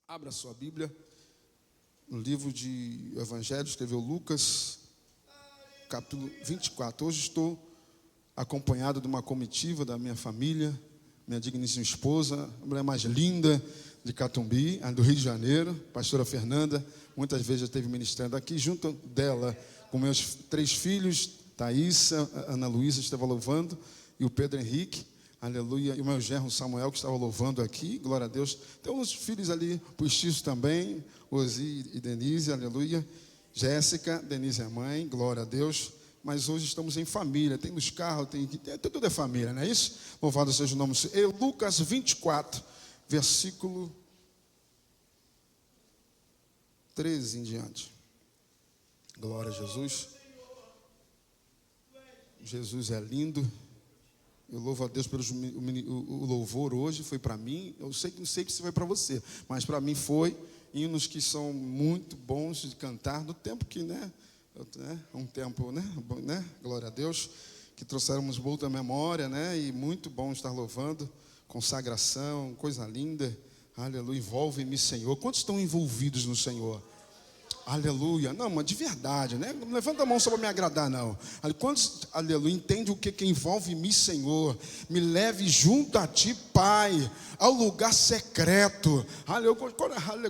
Abra sua Bíblia no livro de Evangelho, escreveu Lucas, capítulo 24. Hoje estou acompanhado de uma comitiva da minha família, minha digníssima esposa, a mulher mais linda de Catumbi, do Rio de Janeiro, pastora Fernanda. Muitas vezes já esteve ministrando aqui, junto dela, com meus 3 filhos, Thaísa, Ana Luísa estava louvando, e o Pedro Henrique, aleluia, e o meu genro Samuel, que estava louvando aqui, glória a Deus. Tem uns filhos ali, postiços também, Ozi e Denise, aleluia. Jéssica, Denise é mãe, glória a Deus. Mas hoje estamos em família, tem nos carros, tudo é família, não é isso? Louvado seja o nome do Senhor. Lucas 24, versículo 13 em diante. Glória a Jesus. Jesus é lindo. Eu louvo a Deus pelo o louvor hoje, foi para mim. Eu sei que não sei se foi para você, mas para mim foi. Hinos que são muito bons de cantar, no tempo que, um tempo, glória a Deus, que trouxemos boa memória, e muito bom estar louvando, consagração, coisa linda, aleluia, envolve-me, Senhor. Quantos estão envolvidos no Senhor? Aleluia, não, mas de verdade, não levanta a mão só para me agradar, não. Quantos, aleluia, entende o que envolve-me, Senhor? Me leve junto a Ti, Pai, ao lugar secreto. Aleluia,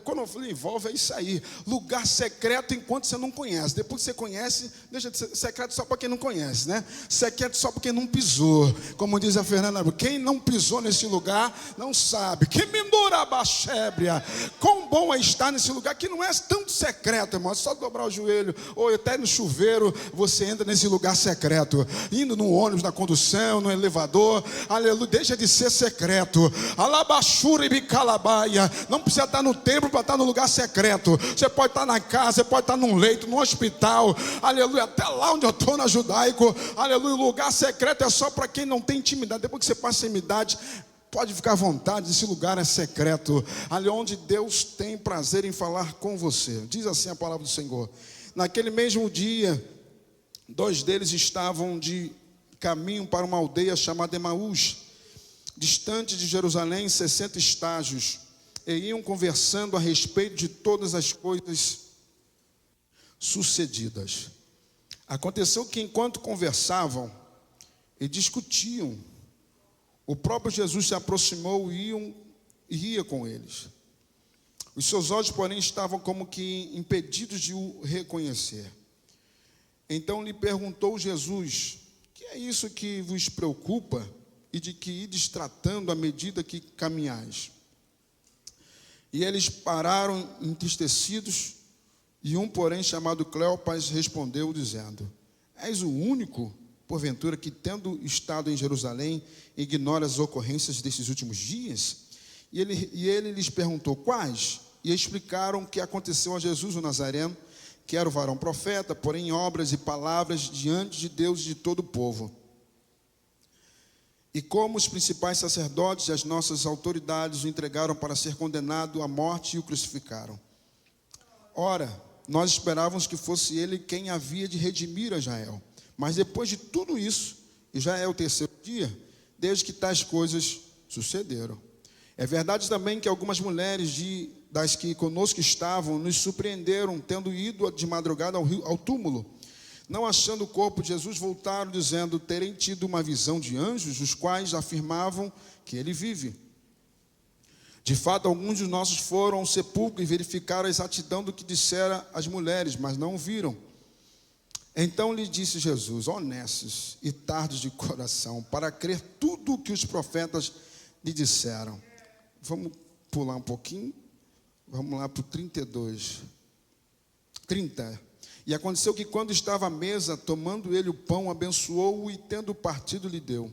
quando eu falei envolve, é isso aí. Lugar secreto enquanto você não conhece. Depois que você conhece, deixa de ser secreto só para quem não conhece, Secreto só para quem não pisou. Como diz a Fernanda, quem não pisou nesse lugar não sabe. Que mindura baxébria. Quão bom é estar nesse lugar que não é tanto secreto, irmão, é só dobrar o joelho, ou até no chuveiro, você entra nesse lugar secreto, indo no ônibus, na condução, no elevador, aleluia, deixa de ser secreto, alabachura e bicalabaia, não precisa estar no templo para estar no lugar secreto, você pode estar na casa, você pode estar num leito, num hospital, aleluia, até lá onde eu estou na Judaico, aleluia, o lugar secreto é só para quem não tem intimidade. Depois que você passa a intimidade, pode ficar à vontade, esse lugar é secreto, ali onde Deus tem prazer em falar com você. Diz assim a palavra do Senhor. Naquele mesmo dia, 2 deles estavam de caminho para uma aldeia chamada Emaús, distante de Jerusalém 60 estágios, e iam conversando a respeito de todas as coisas sucedidas. Aconteceu que enquanto conversavam e discutiam, o próprio Jesus se aproximou e ia com eles. Os seus olhos, porém, estavam como que impedidos de o reconhecer. Então lhe perguntou Jesus: que é isso que vos preocupa e de que ides tratando à medida que caminhais? E eles pararam entristecidos, e um, porém, chamado Cleopas, respondeu dizendo: és o único, porventura, que tendo estado em Jerusalém, ignora as ocorrências desses últimos dias? E ele lhes perguntou: quais? E explicaram que aconteceu a Jesus o Nazareno, que era o varão profeta, porém em obras e palavras diante de Deus e de todo o povo. E como os principais sacerdotes e as nossas autoridades o entregaram para ser condenado à morte e o crucificaram. Ora, nós esperávamos que fosse ele quem havia de redimir a Israel. Mas depois de tudo isso, e já é o 3º dia, desde que tais coisas sucederam. É verdade também que algumas mulheres das que conosco estavam nos surpreenderam, tendo ido de madrugada ao túmulo. Não achando o corpo de Jesus, voltaram dizendo terem tido uma visão de anjos, os quais afirmavam que ele vive. De fato, alguns dos nossos foram ao sepulcro e verificaram a exatidão do que dissera as mulheres, mas não o viram. Então lhe disse Jesus: honestos e tardos de coração, para crer tudo o que os profetas lhe disseram. Vamos pular um pouquinho, vamos lá para o 32. 30. E aconteceu que quando estava à mesa, tomando ele o pão, abençoou-o e tendo partido lhe deu.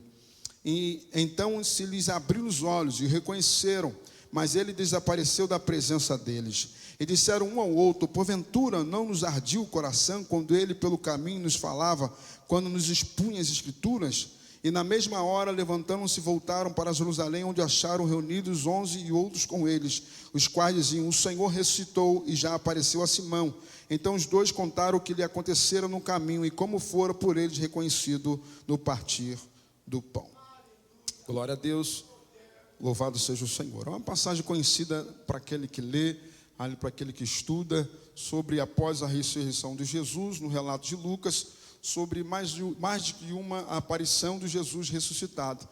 E então se lhes abriram os olhos e o reconheceram, mas ele desapareceu da presença deles. E disseram um ao outro: porventura não nos ardia o coração quando ele pelo caminho nos falava, quando nos expunha as Escrituras? E na mesma hora levantaram-se e voltaram para Jerusalém, onde acharam reunidos 11 e outros com eles, os quais diziam: o Senhor ressuscitou e já apareceu a Simão. Então os 2 contaram o que lhe acontecera no caminho e como fora por eles reconhecido no partir do pão. Glória a Deus. Louvado seja o Senhor. É uma passagem conhecida para aquele que lê, para aquele que estuda, sobre após a ressurreição de Jesus, no relato de Lucas, sobre mais de uma aparição de Jesus ressuscitado.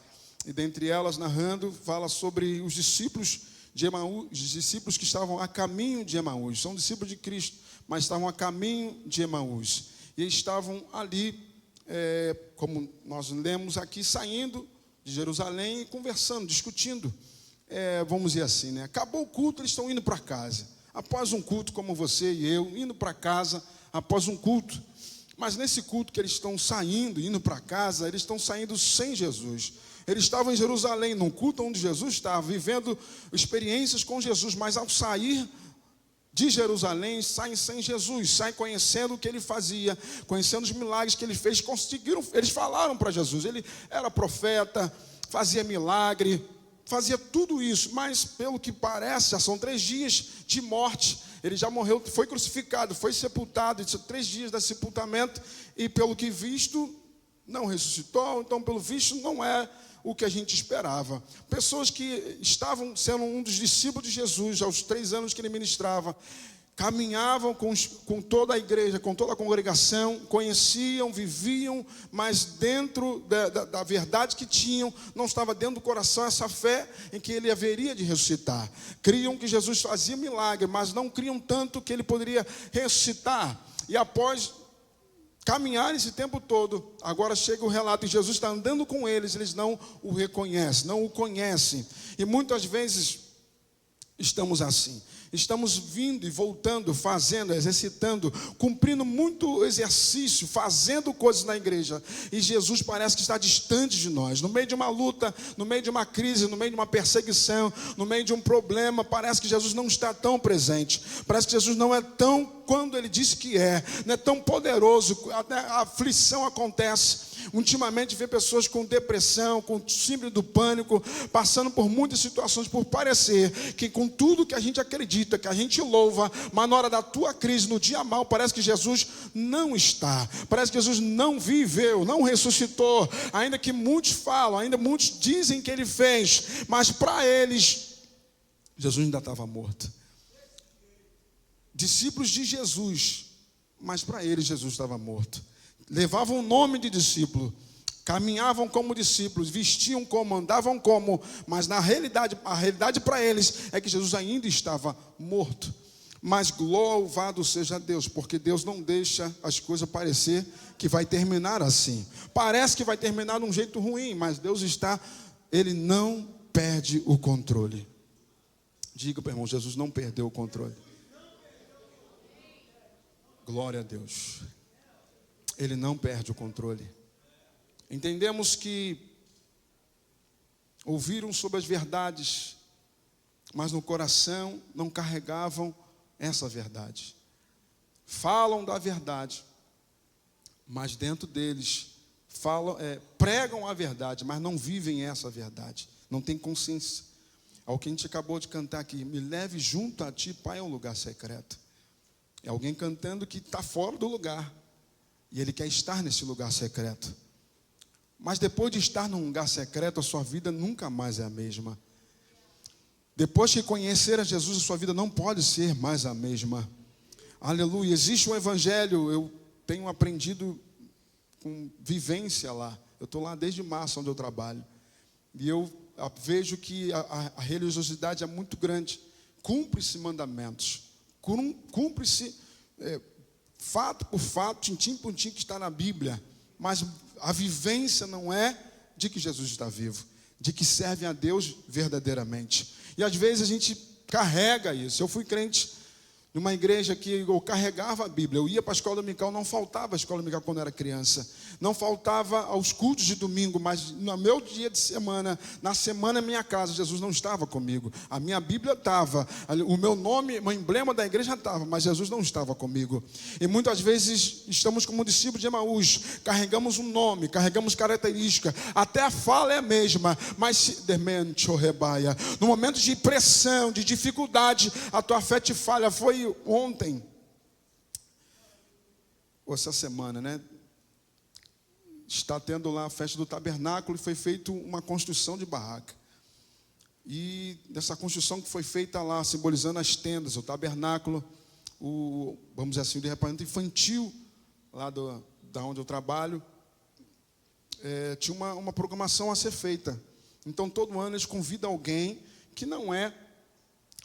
E dentre elas, narrando, fala sobre os discípulos de Emaús, os discípulos que estavam a caminho de Emaús. São discípulos de Cristo, mas estavam a caminho de Emaús. E estavam ali, como nós lemos aqui, saindo de Jerusalém e conversando, discutindo. Vamos dizer assim, né? Acabou o culto, eles estão indo para casa. Após um culto como você e eu, indo para casa, após um culto. Mas nesse culto que eles estão saindo, indo para casa, eles estão saindo sem Jesus. Eles estavam em Jerusalém, num culto onde Jesus estava, vivendo experiências com Jesus, mas ao sair de Jerusalém, saem sem Jesus, saem conhecendo o que ele fazia, conhecendo os milagres que ele fez, eles falaram para Jesus, ele era profeta, fazia milagre, fazia tudo isso, mas pelo que parece, já são 3 dias de morte, ele já morreu, foi crucificado, foi sepultado, 3 dias de sepultamento, e pelo que visto, não ressuscitou, então pelo visto não é o que a gente esperava. Pessoas que estavam sendo um dos discípulos de Jesus, aos 3 anos que ele ministrava, caminhavam com toda a igreja, com toda a congregação, conheciam, viviam, mas dentro da verdade que tinham, não estava dentro do coração essa fé em que ele haveria de ressuscitar. Criam que Jesus fazia milagre, mas não criam tanto que ele poderia ressuscitar. E após caminhar esse tempo todo, agora chega o relato, e Jesus está andando com eles, eles não o reconhecem, não o conhecem. E muitas vezes estamos assim. Estamos vindo e voltando, fazendo, exercitando, cumprindo muito exercício, fazendo coisas na igreja. E Jesus parece que está distante de nós. No meio de uma luta, no meio de uma crise, no meio de uma perseguição, no meio de um problema, parece que Jesus não está tão presente. Parece que Jesus não é tão quando ele disse que não é tão poderoso. Até a aflição acontece. Ultimamente vê pessoas com depressão, com síndrome do pânico, passando por muitas situações, por parecer que com tudo que a gente acredita, que a gente louva, mas na hora da tua crise, no dia mal, parece que Jesus não está, parece que Jesus não viveu, não ressuscitou, ainda que muitos falam, ainda muitos dizem que ele fez, mas para eles, Jesus ainda estava morto. Discípulos de Jesus, mas para eles Jesus estava morto. Levavam o nome de discípulo, caminhavam como discípulos, vestiam como, andavam como, mas na realidade, a realidade para eles é que Jesus ainda estava morto. Mas louvado seja Deus, porque Deus não deixa as coisas parecer que vai terminar assim. Parece que vai terminar de um jeito ruim, mas Deus ele não perde o controle. Diga para o irmão, Jesus não perdeu o controle. Glória a Deus. Ele não perde o controle. Entendemos que ouviram sobre as verdades, mas no coração não carregavam essa verdade. Falam da verdade, mas dentro deles pregam a verdade, mas não vivem essa verdade. Não tem consciência. Ao que a gente acabou de cantar aqui, me leve junto a ti, Pai, a um lugar secreto. É alguém cantando que está fora do lugar. E ele quer estar nesse lugar secreto. Mas depois de estar num lugar secreto, a sua vida nunca mais é a mesma. Depois que conhecer a Jesus, a sua vida não pode ser mais a mesma. Aleluia. Existe um evangelho, eu tenho aprendido com vivência lá. Eu estou lá desde março, onde eu trabalho. E eu vejo que a religiosidade é muito grande. Cumpre-se mandamentos. Cumpre-se fato por fato, tintim por tintim que está na Bíblia, mas a vivência não é de que Jesus está vivo, de que servem a Deus verdadeiramente. E às vezes a gente carrega isso. Eu fui crente numa igreja que eu carregava a Bíblia, eu ia para a escola dominical, não faltava a escola dominical quando eu era criança, não faltava aos cultos de domingo, mas no meu dia de semana, na semana minha casa, Jesus não estava comigo, a minha Bíblia estava, o meu nome, o emblema da igreja estava, mas Jesus não estava comigo. E muitas vezes estamos como discípulos de Emaús, carregamos um nome, carregamos característica, até a fala é a mesma, mas no momento de pressão, de dificuldade, a tua fé te falha. Foi ontem, ou essa semana, né? Está tendo lá a festa do tabernáculo e foi feita uma construção de barraca. E dessa construção que foi feita lá, simbolizando as tendas, o tabernáculo, vamos dizer assim, o departamento infantil, lá da onde eu trabalho, tinha uma programação a ser feita. Então, todo ano eles convidam alguém que não é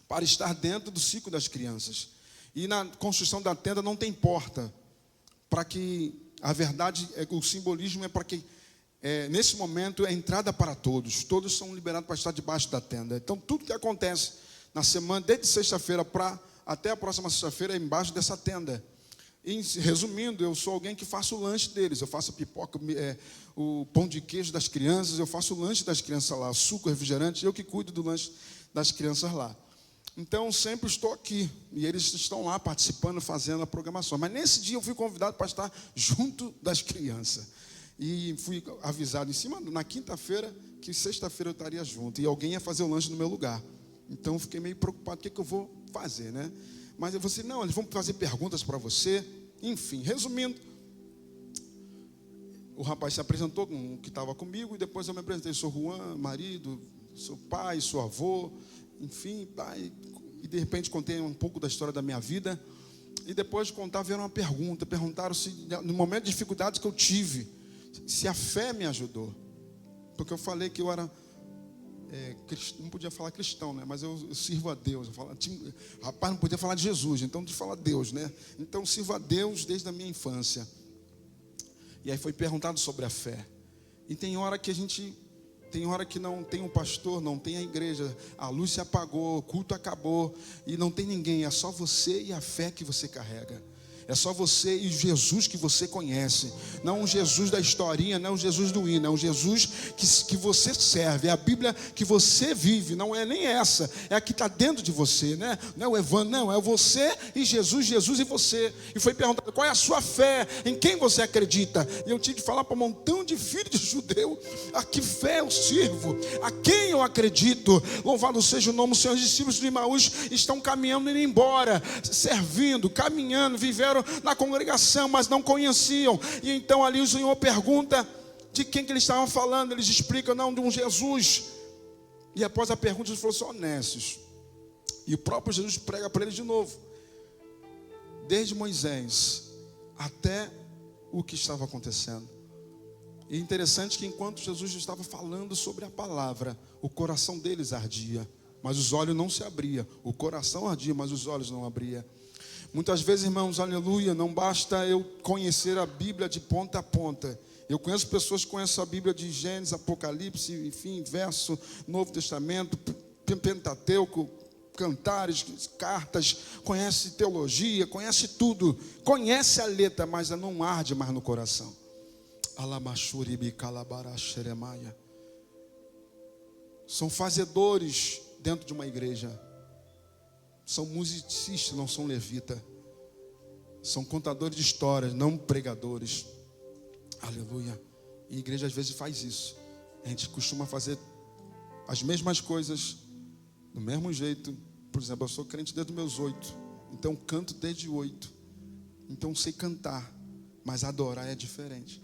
para estar dentro do ciclo das crianças. E na construção da tenda não tem porta, para que, a verdade, o simbolismo é para que, nesse momento, é entrada para todos são liberados para estar debaixo da tenda. Então, tudo que acontece na semana, desde sexta-feira até a próxima sexta-feira, é embaixo dessa tenda. E, resumindo, eu sou alguém que faço o lanche deles, eu faço a pipoca, o pão de queijo das crianças, eu faço o lanche das crianças lá, suco, refrigerante, eu que cuido do lanche das crianças lá. Então, sempre estou aqui, e eles estão lá participando, fazendo a programação. Mas nesse dia eu fui convidado para estar junto das crianças. E fui avisado em cima, na quinta-feira, que sexta-feira eu estaria junto, e alguém ia fazer o lanche no meu lugar. Então, eu fiquei meio preocupado, o que eu vou fazer, né? Mas eu falei, não, eles vão fazer perguntas para você. Enfim, resumindo, o rapaz se apresentou, que estava comigo, e depois eu me apresentei, sou Juan, marido, sou pai, sou avô, enfim, pai, e de repente contei um pouco da história da minha vida, e depois de contar, vieram uma pergunta, perguntaram se, no momento de dificuldades que eu tive, se a fé me ajudou, porque eu falei que eu era, não podia falar cristão, né? Mas eu sirvo a Deus. Rapaz, não podia falar de Jesus, então de falar Deus, né? Então sirvo a Deus desde a minha infância. E aí foi perguntado sobre a fé. E tem hora que não tem um pastor, não tem a igreja, a luz se apagou, o culto acabou e não tem ninguém, é só você e a fé que você carrega. É só você e Jesus que você conhece. Não o Jesus da historinha, não o Jesus do hino. É o Jesus que você serve. É a Bíblia que você vive. Não é nem essa. É a que está dentro de você, né? Não é o Evandro, não. É você e Jesus, Jesus e você. E foi perguntado, qual é a sua fé? Em quem você acredita? E eu tive que falar para um montão de filhos de judeu. A que fé eu sirvo? A quem eu acredito? Louvado seja o nome do Senhor. Os discípulos de Emaús estão caminhando e indo embora. Servindo, caminhando, viveram na congregação, mas não conheciam. E então ali o Senhor pergunta de quem que eles estavam falando. Eles explicam, não, de um Jesus. E após a pergunta, eles falaram, são honestos. E o próprio Jesus prega para eles de novo, desde Moisés até o que estava acontecendo. E é interessante que enquanto Jesus estava falando sobre a palavra, o coração deles ardia, mas os olhos não se abriam. O coração ardia, mas os olhos não abriam. Muitas vezes, irmãos, aleluia, não basta eu conhecer a Bíblia de ponta a ponta. Eu conheço pessoas que conhecem a Bíblia de Gênesis, Apocalipse, enfim, verso, Novo Testamento, Pentateuco, Cantares, cartas, conhece teologia, conhece tudo, conhece a letra, mas não arde mais no coração. São fazedores dentro de uma igreja. São musicistas, não são levitas. São contadores de histórias, não pregadores. Aleluia. E a igreja às vezes faz isso. A gente costuma fazer as mesmas coisas do mesmo jeito. Por exemplo, eu sou crente desde os meus 8. Então canto desde 8. Então sei cantar, mas adorar é diferente.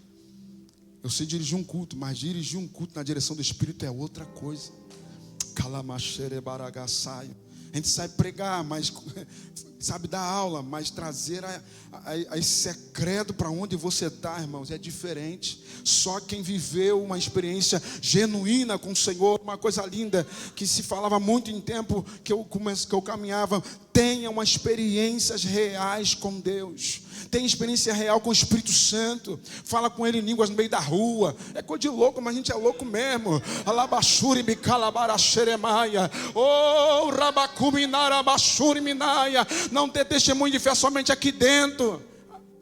Eu sei dirigir um culto, mas dirigir um culto na direção do Espírito é outra coisa. Calamaxerebaragaçaio. A gente sabe pregar, mas sabe dar aula, mas trazer esse secreto para onde você está, irmãos, é diferente. Só quem viveu uma experiência genuína com o Senhor, uma coisa linda, que se falava muito em tempo que eu caminhava, tenha uma experiências reais com Deus. Tem experiência real com o Espírito Santo. Fala com Ele em línguas no meio da rua. É coisa de louco, mas a gente é louco mesmo. Alabashuri bicalabaraxeremaia. Oh, rabacuminarabashuri minaia. Não ter testemunho de fé somente aqui dentro.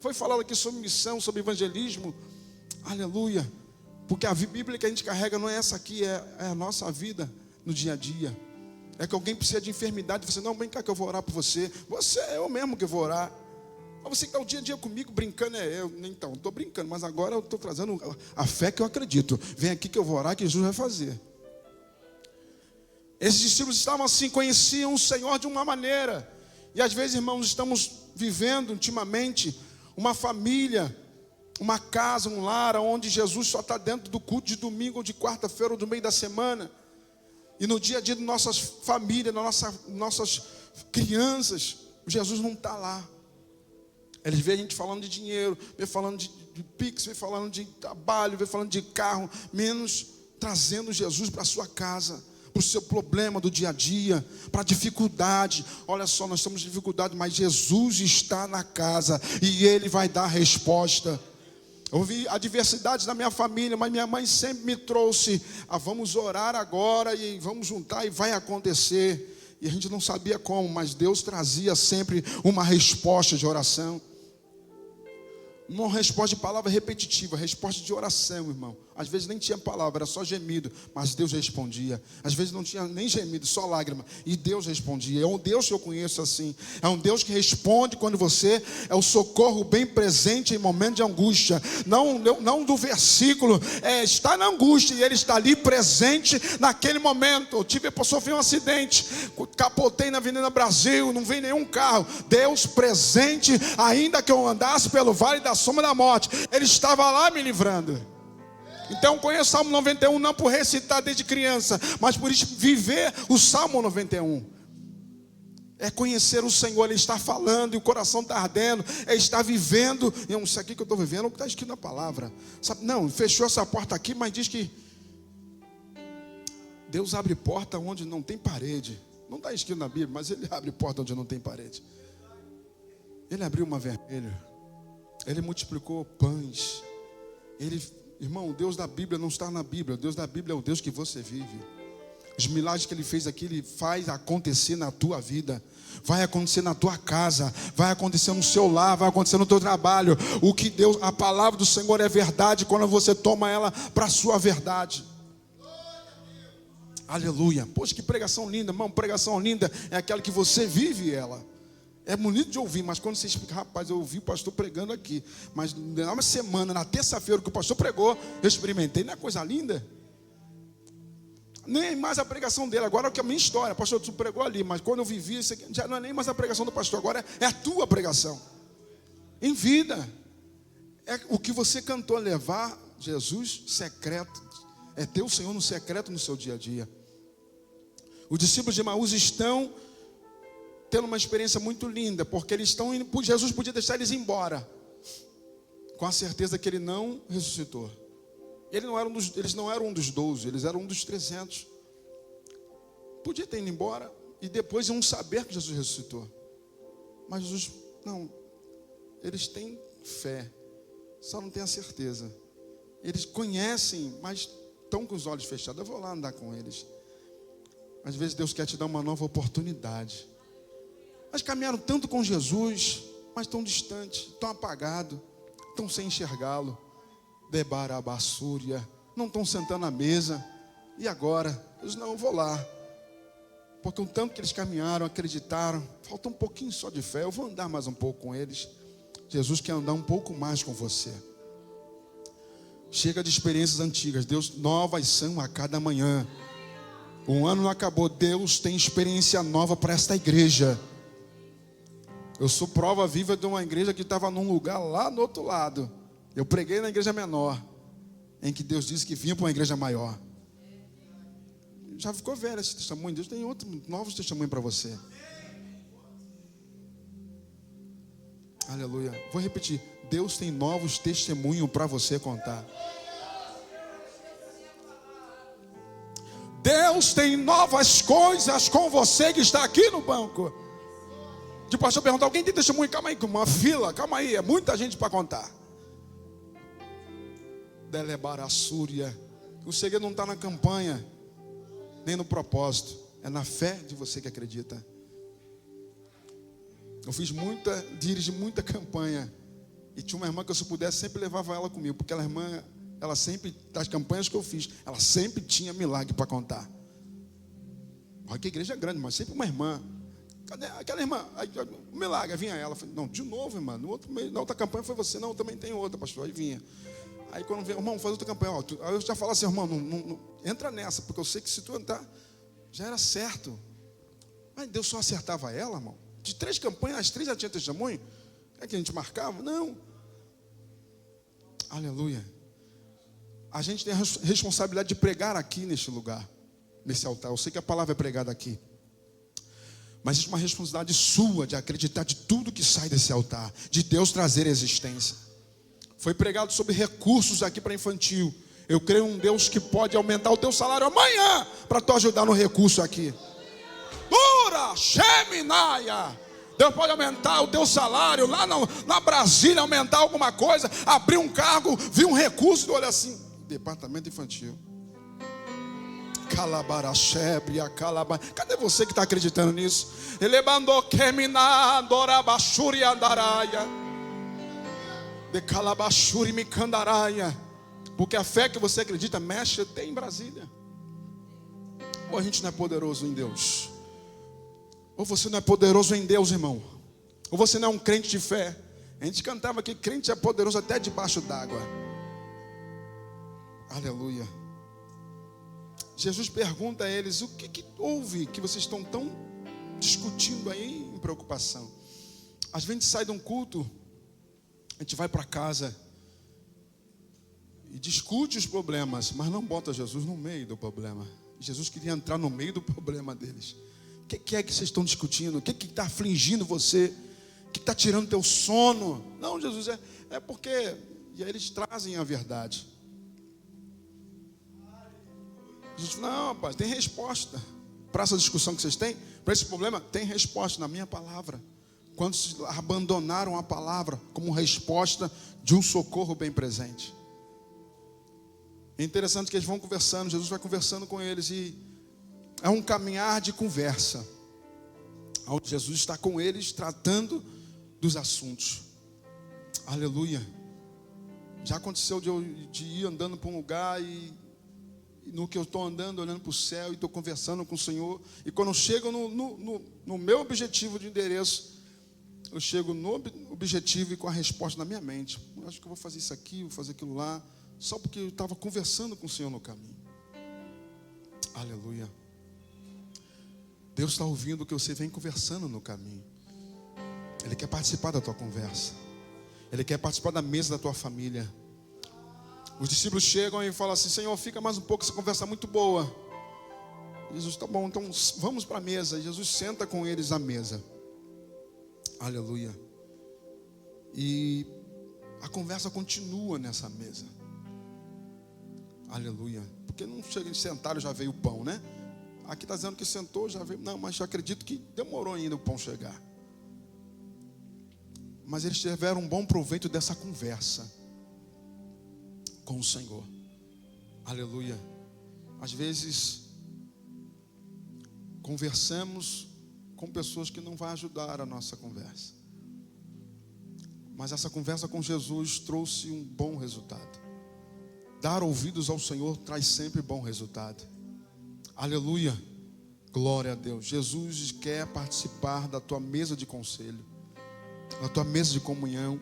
Foi falado aqui sobre missão, sobre evangelismo. Aleluia. Porque a Bíblia que a gente carrega não é essa aqui, é a nossa vida no dia a dia. É que alguém precisa de enfermidade. Você, não, vem cá que eu vou orar por você. Você é eu mesmo que vou orar. Mas você que está o dia a dia comigo brincando, então, estou brincando, mas agora eu estou trazendo a fé que eu acredito. Vem aqui que eu vou orar, que Jesus vai fazer. Esses discípulos estavam assim, conheciam o Senhor de uma maneira. E às vezes, irmãos, estamos vivendo intimamente uma família, uma casa, um lar, onde Jesus só está dentro do culto de domingo ou de quarta-feira ou do meio da semana. E no dia a dia de nossas famílias, nossas crianças, Jesus não está lá. Eles veem a gente falando de dinheiro, vê falando de Pix, vê falando de trabalho, vê falando de carro, menos trazendo Jesus para a sua casa, para o seu problema do dia a dia, para a dificuldade. Olha só, nós estamos em dificuldade, mas Jesus está na casa e Ele vai dar a resposta. Eu vi adversidades na minha família, mas minha mãe sempre me trouxe, vamos orar agora e vamos juntar e vai acontecer. E a gente não sabia como, mas Deus trazia sempre uma resposta de oração. Não resposta de palavra repetitiva, resposta de oração, irmão. Às vezes nem tinha palavra, era só gemido, mas Deus respondia. Às vezes não tinha nem gemido, só lágrima, e Deus respondia. É um Deus que eu conheço assim. É um Deus que responde quando você é o socorro bem presente em momento de angústia. Não do versículo, está na angústia e Ele está ali presente naquele momento. Eu sofri um acidente, capotei na Avenida Brasil, não veio nenhum carro. Deus presente, ainda que eu andasse pelo vale da sombra da morte, Ele estava lá me livrando. Então conheço o Salmo 91 não por recitar desde criança, mas por viver o Salmo 91. É conhecer o Senhor, Ele está falando e o coração está ardendo, é estar vivendo. Isso aqui que eu estou vivendo, está escrito na palavra. Não, fechou essa porta aqui, mas diz que Deus abre porta onde não tem parede. Não está escrito na Bíblia, mas Ele abre porta onde não tem parede. Ele abriu uma vermelha, Ele multiplicou pães. Irmão, o Deus da Bíblia não está na Bíblia. O Deus da Bíblia é o Deus que você vive. Os milagres que Ele fez aqui, Ele faz acontecer na tua vida. Vai acontecer na tua casa, vai acontecer no seu lar, vai acontecer no teu trabalho. A palavra do Senhor é verdade quando você toma ela para a sua verdade. Aleluia. Poxa, que pregação linda, irmão. Pregação linda é aquela que você vive ela. É bonito de ouvir, mas quando você explica, rapaz, eu ouvi o pastor pregando aqui, mas na semana, na terça-feira que o pastor pregou, eu experimentei, não é coisa linda? Nem mais a pregação dele, agora é que é a minha história. Pastor, tu pregou ali, mas quando eu vivi isso aqui, já não é nem mais a pregação do pastor, agora é a tua pregação. Em vida, é o que você cantou, levar Jesus secreto, é ter o Senhor no secreto no seu dia a dia. Os discípulos de Emaús estão tendo uma experiência muito linda, porque eles estão indo, Jesus podia deixar eles embora, com a certeza que Ele não ressuscitou. Eles não eram um dos 12, eles eram um dos 300. Podia ter ido embora, e depois iam saber que Jesus ressuscitou. Mas Jesus, não, eles têm fé, só não têm a certeza. Eles conhecem, mas estão com os olhos fechados. Eu vou lá andar com eles. Às vezes Deus quer te dar uma nova oportunidade. Mas caminharam tanto com Jesus, mas tão distante, tão apagado, tão sem enxergá-lo. Debarabassúria, não estão sentando à mesa. E agora? Eu disse, não, eu vou lá. Porque o tanto que eles caminharam, acreditaram, falta um pouquinho só de fé. Eu vou andar mais um pouco com eles. Jesus quer andar um pouco mais com você. Chega de experiências antigas. Deus, novas são a cada manhã. O ano não acabou. Deus tem experiência nova para esta igreja. Eu sou prova viva de uma igreja que estava num lugar lá no outro lado. Eu preguei na igreja menor, em que Deus disse que vinha para uma igreja maior. Já ficou velho esse testemunho. Deus tem novos testemunhos para você. Aleluia. Vou repetir. Deus tem novos testemunhos para você contar. Deus tem novas coisas com você que está aqui no banco. De pastor perguntar, alguém tem testemunho? Calma aí, uma fila, calma aí, é muita gente para contar. Delebarassúria. O segredo não está na campanha, nem no propósito, é na fé de você que acredita. Eu dirigi muita campanha, e tinha uma irmã que eu, se pudesse, sempre levava ela comigo, porque aquela irmã, ela sempre, das campanhas que eu fiz, ela sempre tinha milagre para contar. Olha que igreja é grande, mas sempre uma irmã. Cadê aquela irmã? Aí, o milagre, vinha ela. Falei, não, de novo, irmã, na outra campanha foi você. Não, também tem outra, pastor. Aí vinha. Aí quando vem, irmão, faz outra campanha. Aí eu já falo assim, irmão, não, entra nessa, porque eu sei que se tu entrar, já era certo. Mas Deus só acertava ela, irmão. De 3 campanhas, as 3 já tinha testemunho. É que a gente marcava? Não. Aleluia. A gente tem a responsabilidade de pregar aqui neste lugar. nesse altar. Eu sei que a palavra é pregada aqui, mas existe uma responsabilidade sua de acreditar de tudo que sai desse altar, de Deus trazer a existência. Foi pregado sobre recursos aqui para infantil. Eu creio em um Deus que pode aumentar o teu salário amanhã para tu ajudar no recurso aqui. Ura, Sheminaia. Deus pode aumentar o teu salário lá na Brasília, aumentar alguma coisa, abrir um cargo, vir um recurso, olha assim, departamento infantil. Calabarachebre, a calaba. Cadê você que está acreditando nisso? Elebando kemina dorabashuri andaraia. De calabashuri me candaraia. Porque a fé que você acredita mexe até em Brasília. Ou a gente não é poderoso em Deus? Ou você não é poderoso em Deus, irmão? Ou você não é um crente de fé? A gente cantava aqui, crente é poderoso até debaixo d'água. Aleluia. Jesus pergunta a eles: o que houve que vocês estão tão discutindo aí em preocupação? Às vezes a gente sai de um culto, a gente vai para casa e discute os problemas, mas não bota Jesus no meio do problema. Jesus queria entrar no meio do problema deles. O que é que vocês estão discutindo? O que está afligindo você? O que está tirando teu sono? Não, Jesus, é porque... E aí eles trazem a verdade. Jesus fala: não, rapaz, tem resposta. Para essa discussão que vocês têm, para esse problema, tem resposta na minha palavra. Quando se abandonaram a palavra como resposta de um socorro bem presente. É interessante que eles vão conversando, Jesus vai conversando com eles e é um caminhar de conversa, onde Jesus está com eles tratando dos assuntos. Aleluia. Já aconteceu de ir andando para um lugar e no que eu estou andando, olhando para o céu e estou conversando com o Senhor, e quando eu chego no meu objetivo de endereço, eu chego no objetivo e com a resposta na minha mente. Eu acho que eu vou fazer isso aqui, vou fazer aquilo lá, só porque eu estava conversando com o Senhor no caminho. Aleluia. Deus está ouvindo o que você vem conversando no caminho. Ele quer participar da tua conversa. Ele quer participar da mesa da tua família. Os discípulos chegam e falam assim: Senhor, fica mais um pouco, essa conversa é muito boa. Jesus: tá bom, então vamos para a mesa. E Jesus senta com eles à mesa. Aleluia. E a conversa continua nessa mesa. Aleluia. Porque não chega de sentar e já veio o pão, né? Aqui está dizendo que sentou, já veio. Não, mas eu acredito que demorou ainda o pão chegar. Mas eles tiveram um bom proveito dessa conversa com o Senhor. Aleluia. Às vezes conversamos com pessoas que não vão ajudar a nossa conversa, mas essa conversa com Jesus trouxe um bom resultado. Dar ouvidos ao Senhor traz sempre bom resultado. Aleluia. Glória a Deus. Jesus quer participar da tua mesa de conselho, da tua mesa de comunhão.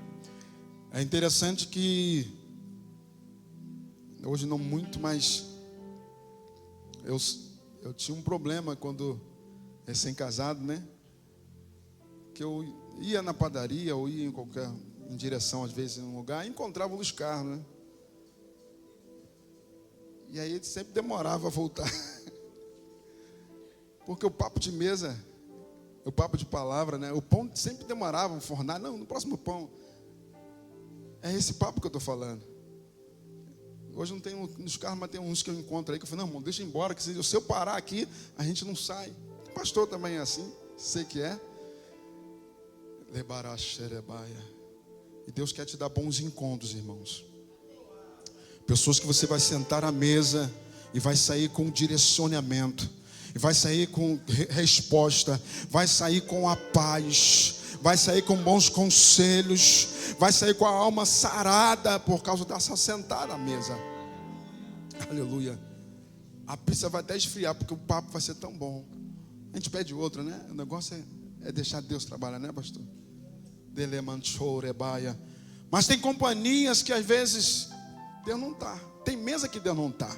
É interessante que hoje não muito, mas eu tinha um problema quando recém-casado, né? Que eu ia na padaria ou ia em direção às vezes em um lugar e encontrava o Luiz Carlos, né? E aí ele sempre demorava a voltar. Porque o papo de mesa, o papo de palavra, né? O pão sempre demorava a fornar. Não, no próximo pão. É esse papo que eu estou falando. Hoje não tem nos carros, mas tem uns que eu encontro aí que eu falo: não, irmão, deixa eu ir embora, que se eu parar aqui, a gente não sai. O pastor também é assim, sei que é. E Deus quer te dar bons encontros, irmãos. Pessoas que você vai sentar à mesa e vai sair com direcionamento, e vai sair com resposta, vai sair com a paz, vai sair com bons conselhos, vai sair com a alma sarada por causa dessa sentada à mesa. Aleluia. A pizza vai até esfriar, porque o papo vai ser tão bom. A gente pede outro, né? O negócio é deixar Deus trabalhar, né, pastor? Mas tem companhias que às vezes Deus não está. Tem mesa que Deus não está.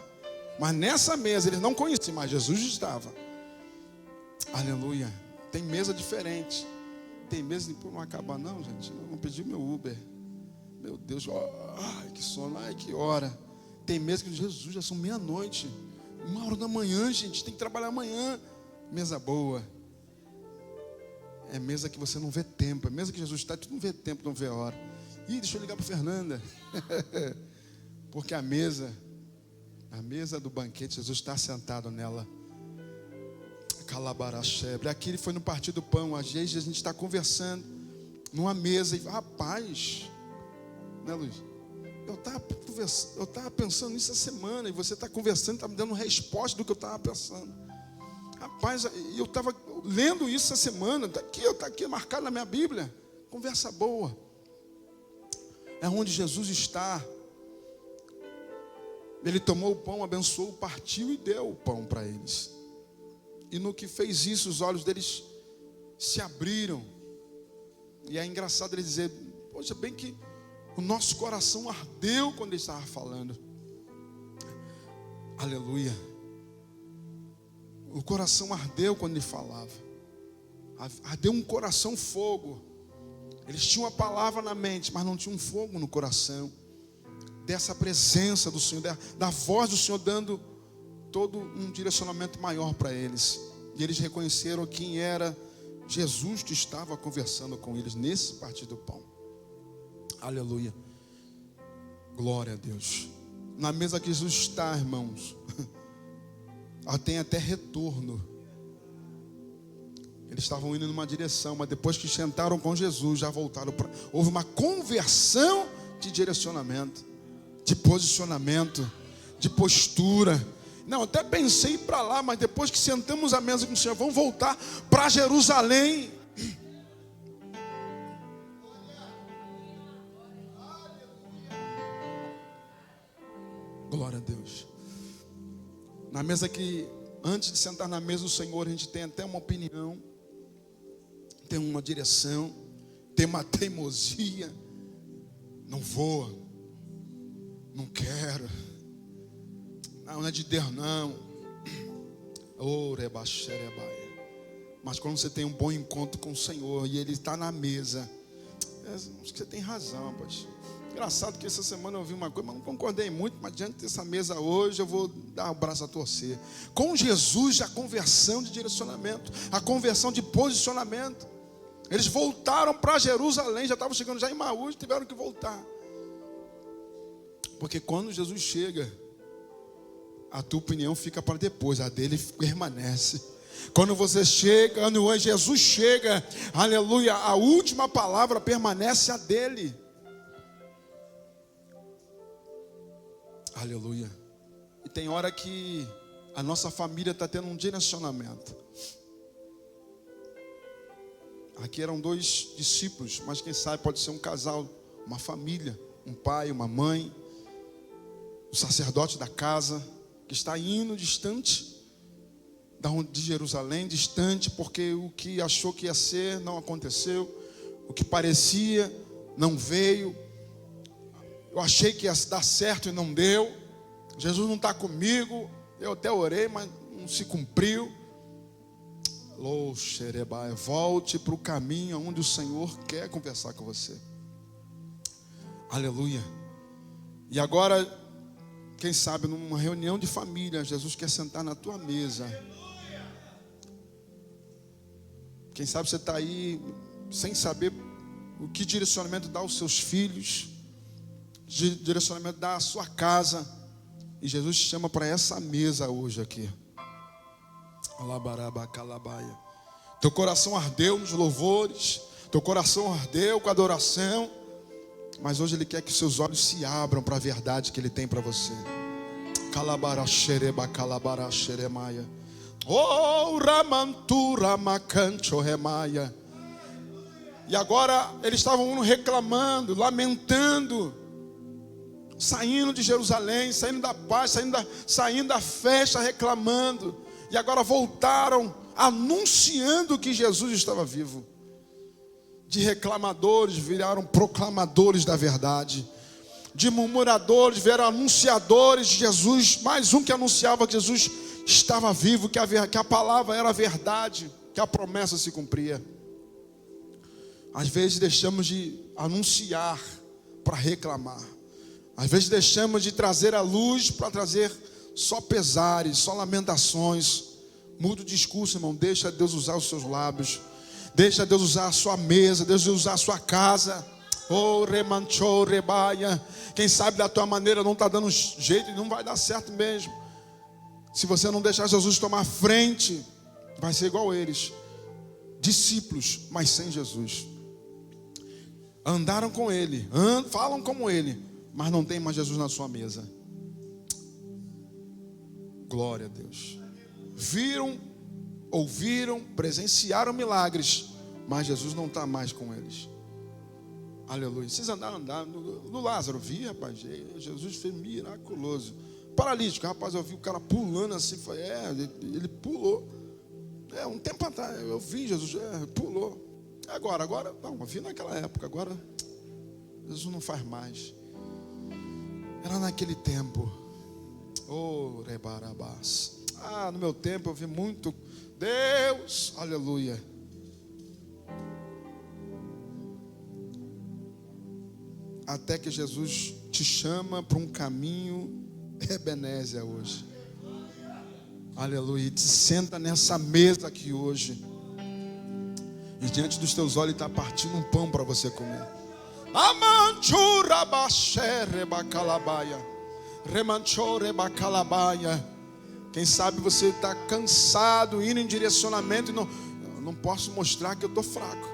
Mas nessa mesa eles não conheciam, mas Jesus estava. Aleluia. Tem mesa diferente. Tem mesa que não acaba não, gente. Eu vou pedir meu Uber. Meu Deus, ai que sono, ai que hora. Tem mesa que Jesus, já são meia-noite. 1h da manhã, gente, tem que trabalhar amanhã. Mesa boa. É mesa que você não vê tempo. É mesa que Jesus está, tu não vê tempo, não vê a hora. Ih, deixa eu ligar para Fernanda. Porque a mesa do banquete, Jesus está sentado nela. Calabarachebre. Aqui ele foi no partir do pão. Às vezes a gente está conversando numa mesa e rapaz, né, Luiz? Eu estava pensando nisso essa semana e você está conversando, está me dando resposta do que eu estava pensando. Rapaz, eu estava lendo isso essa semana, está aqui marcado na minha Bíblia. Conversa boa. É onde Jesus está. Ele tomou o pão, abençoou, partiu e deu o pão para eles. E no que fez isso, os olhos deles se abriram. E é engraçado ele dizer, poxa, bem que o nosso coração ardeu quando ele estava falando. Aleluia. O coração ardeu quando ele falava. Ardeu um coração fogo. Eles tinham a palavra na mente, mas não tinham um fogo no coração. Dessa presença do Senhor, da voz do Senhor dando todo um direcionamento maior para eles. E eles reconheceram quem era Jesus que estava conversando com eles nesse partir do pão. Aleluia. Glória a Deus. Na mesa que Jesus está, irmãos, tem até retorno. Eles estavam indo numa direção, mas depois que sentaram com Jesus, já voltaram para... Houve uma conversão de direcionamento, de posicionamento, de postura. Não, até pensei em ir para lá, mas depois que sentamos à mesa com o Senhor, vamos voltar para Jerusalém. Glória a Deus. Na mesa que, antes de sentar na mesa do Senhor, a gente tem até uma opinião, tem uma direção, tem uma teimosia. Não vou, não quero, não é de Deus não. Mas quando você tem um bom encontro com o Senhor e Ele está na mesa, acho que você tem razão, rapaz. Engraçado que essa semana eu ouvi uma coisa, mas não concordei muito, mas diante dessa mesa hoje eu vou dar o braço a torcer. Com Jesus, a conversão de direcionamento, a conversão de posicionamento. Eles voltaram para Jerusalém, já estavam chegando já em Emaús, tiveram que voltar. Porque quando Jesus chega, a tua opinião fica para depois, a dele permanece. Quando você chega, quando Jesus chega, aleluia, a última palavra permanece a dele. Aleluia. E tem hora que a nossa família está tendo um direcionamento. Aqui eram 2 discípulos, mas quem sabe pode ser um casal, uma família, um pai, uma mãe, o sacerdote da casa, que está indo distante de Jerusalém, distante, porque o que achou que ia ser não aconteceu, o que parecia não veio. Eu achei que ia dar certo e não deu. Jesus não está comigo. Eu até orei, mas não se cumpriu. Volte para o caminho onde o Senhor quer conversar com você. Aleluia. E agora, quem sabe numa reunião de família, Jesus quer sentar na tua mesa. Quem sabe você está aí sem saber o que direcionamento dá aos seus filhos, direcionamento dá à sua casa. E Jesus te chama para essa mesa hoje aqui. Teu coração ardeu nos louvores, teu coração ardeu com a adoração, mas hoje Ele quer que seus olhos se abram para a verdade que Ele tem para você. Oh, Ramantura Macancho Remaia. E agora eles estavam reclamando, lamentando, saindo de Jerusalém, saindo da paz, saindo da festa, reclamando. E agora voltaram anunciando que Jesus estava vivo. De reclamadores viraram proclamadores da verdade. De murmuradores vieram anunciadores de Jesus. Mais um que anunciava que Jesus estava vivo, que a palavra era verdade, que a promessa se cumpria. Às vezes deixamos de anunciar para reclamar. Às vezes deixamos de trazer a luz para trazer só pesares, só lamentações. Muda o discurso, irmão. Deixa Deus usar os seus lábios. Deixa Deus usar a sua mesa. Deus usar a sua casa. Oh, remanchou, rebaia. Quem sabe da tua maneira não está dando jeito e não vai dar certo mesmo. Se você não deixar Jesus tomar frente, vai ser igual eles. Discípulos, mas sem Jesus. Andaram com ele, falam como ele, mas não tem mais Jesus na sua mesa. Glória a Deus. Viram, ouviram, presenciaram milagres, mas Jesus não está mais com eles. Aleluia. Vocês andaram no Lázaro, vi, rapaz, Jesus fez miraculoso. Paralítico, rapaz, eu vi o cara pulando assim, ele pulou. Um tempo atrás, eu vi Jesus, pulou. Agora, não, eu vi naquela época, agora Jesus não faz mais. Era naquele tempo. Oh, rebarabás. No meu tempo eu vi muito. Deus, aleluia. Até que Jesus te chama para um caminho Ebenézer hoje. Aleluia. E te senta nessa mesa aqui hoje. E diante dos teus olhos está partindo um pão para você comer. Amanchura baxere bacalabaia. Remanchore bacalabaia. Quem sabe você está cansado, indo em direcionamento e não posso mostrar que eu estou fraco.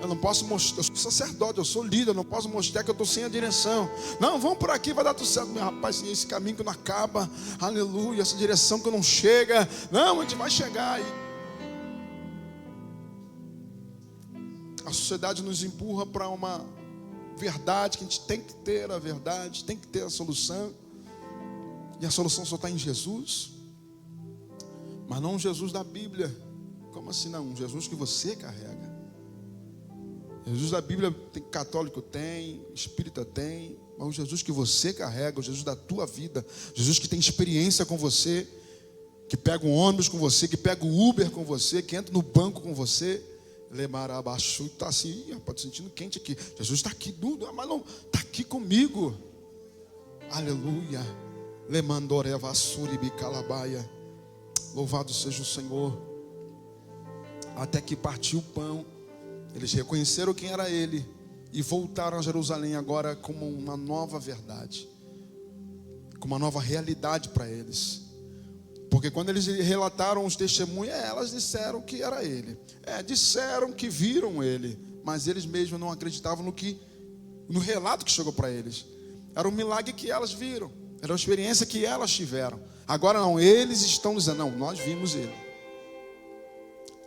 Eu não posso mostrar, eu sou sacerdote, eu sou líder, eu não posso mostrar que eu estou sem a direção. Não, vamos por aqui, vai dar tudo certo. Meu rapaz, esse caminho que não acaba, aleluia, essa direção que não chega. Não, a gente vai chegar. A sociedade nos empurra para uma verdade, que a gente tem que ter a verdade, tem que ter a solução. E a solução só está em Jesus. Mas não o Jesus da Bíblia. Como assim não? Um Jesus que você carrega. Jesus da Bíblia tem católico, tem, espírita tem, mas o Jesus que você carrega, o Jesus da tua vida, Jesus que tem experiência com você, que pega um ônibus com você, que pega o Uber com você, que entra no banco com você, lemarabaixu, está assim, rapaz, estou sentindo quente aqui. Jesus está aqui, mas não, está aqui comigo. Aleluia. Lemandorevassuri bicalabaia. Louvado seja o Senhor. Até que partiu o pão. Eles reconheceram quem era ele e voltaram a Jerusalém agora como uma nova verdade, com uma nova realidade para eles. Porque quando eles relataram os testemunhos, elas disseram que era ele. Disseram que viram ele, mas eles mesmos não acreditavam no relato que chegou para eles. Era um milagre que elas viram, era uma experiência que elas tiveram. Agora não, eles estão dizendo, não, nós vimos ele.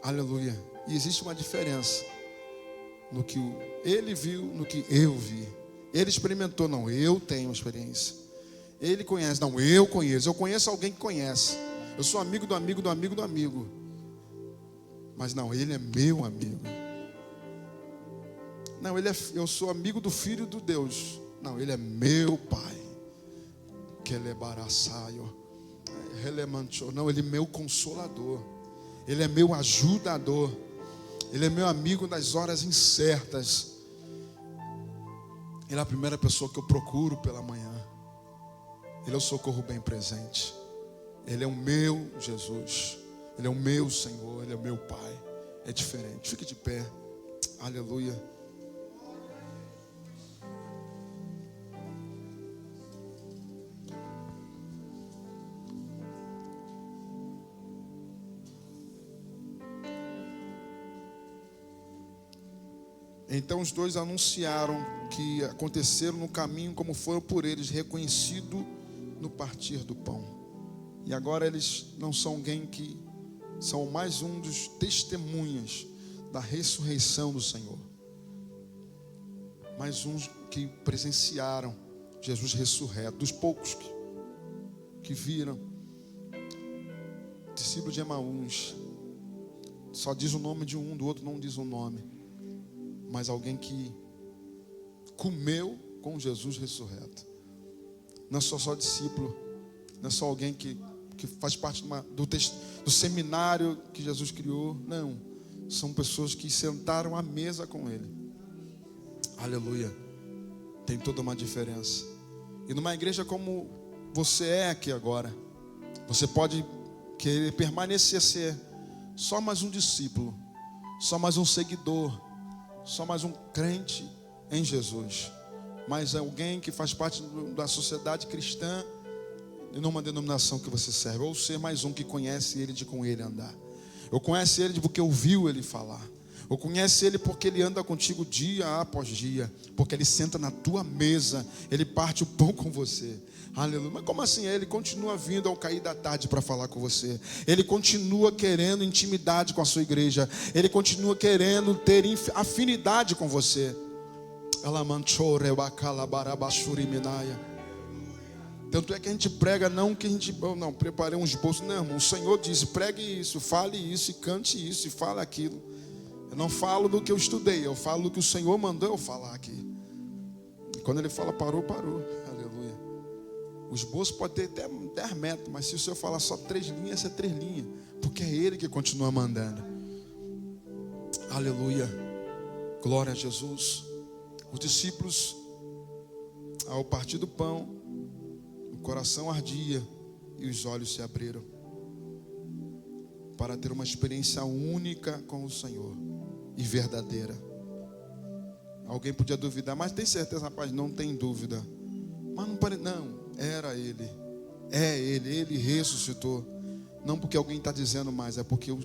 Aleluia. E existe uma diferença no que ele viu, no que eu vi. Ele experimentou, não, eu tenho experiência. Ele conhece, não, eu conheço. Eu conheço alguém que conhece. Eu sou amigo do amigo do amigo do amigo. Mas não, ele é meu amigo. Não, eu sou amigo do Filho do Deus. Não, ele é meu Pai. Que ele é baraçaio. Não, ele é meu consolador. Ele é meu ajudador. Ele é meu amigo nas horas incertas. Ele é a primeira pessoa que eu procuro pela manhã. Ele é o socorro bem presente. Ele é o meu Jesus. Ele é o meu Senhor. Ele é o meu Pai. É diferente. Fique de pé. Aleluia. Então os dois anunciaram que aconteceram no caminho como foram por eles, reconhecido no partir do pão. E agora eles não são alguém que são mais um dos testemunhas da ressurreição do Senhor. Mais uns que presenciaram Jesus ressurreto, dos poucos que viram. Discípulo de Emaús, só diz o nome de um, do outro não diz o nome. Mas alguém que comeu com Jesus ressurreto. Não é só discípulo, não é só alguém que faz parte do seminário que Jesus criou. Não, são pessoas que sentaram à mesa com ele. Aleluia. Tem toda uma diferença. E numa igreja como você é aqui agora, Você pode querer permanecer ser só mais um discípulo, só mais um seguidor, só mais um crente em Jesus, mas alguém que faz parte da sociedade cristã e numa denominação que você serve, ou ser mais um que conhece ele de com ele andar. Eu conheço ele porque ouviu ele falar. Eu conheço ele porque ele anda contigo dia após dia, porque ele senta na tua mesa, ele parte o pão com você. Aleluia. Mas como assim? Ele continua vindo ao cair da tarde para falar com você. Ele continua querendo intimidade com a sua igreja. Ele continua querendo ter afinidade com você. Tanto é que a gente prega, não que a gente, não, preparei uns bolsos. Não, irmão, o Senhor disse, pregue isso, fale isso, e cante isso, e fale aquilo. Eu não falo do que eu estudei, eu falo do que o Senhor mandou eu falar aqui. E quando Ele fala parou, parou. Aleluia. Os bolsos podem ter até 10 metros, mas se o Senhor falar só 3 linhas, é 3 linhas. Porque é Ele que continua mandando. Aleluia. Glória a Jesus. Os discípulos, ao partir do pão, o coração ardia e os olhos se abriram para ter uma experiência única com o Senhor e verdadeira. Alguém podia duvidar, mas tem certeza, rapaz? Não tem dúvida. Mas não, era Ele. É Ele ressuscitou. Não porque alguém está dizendo mais, é porque eu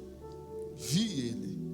vi Ele.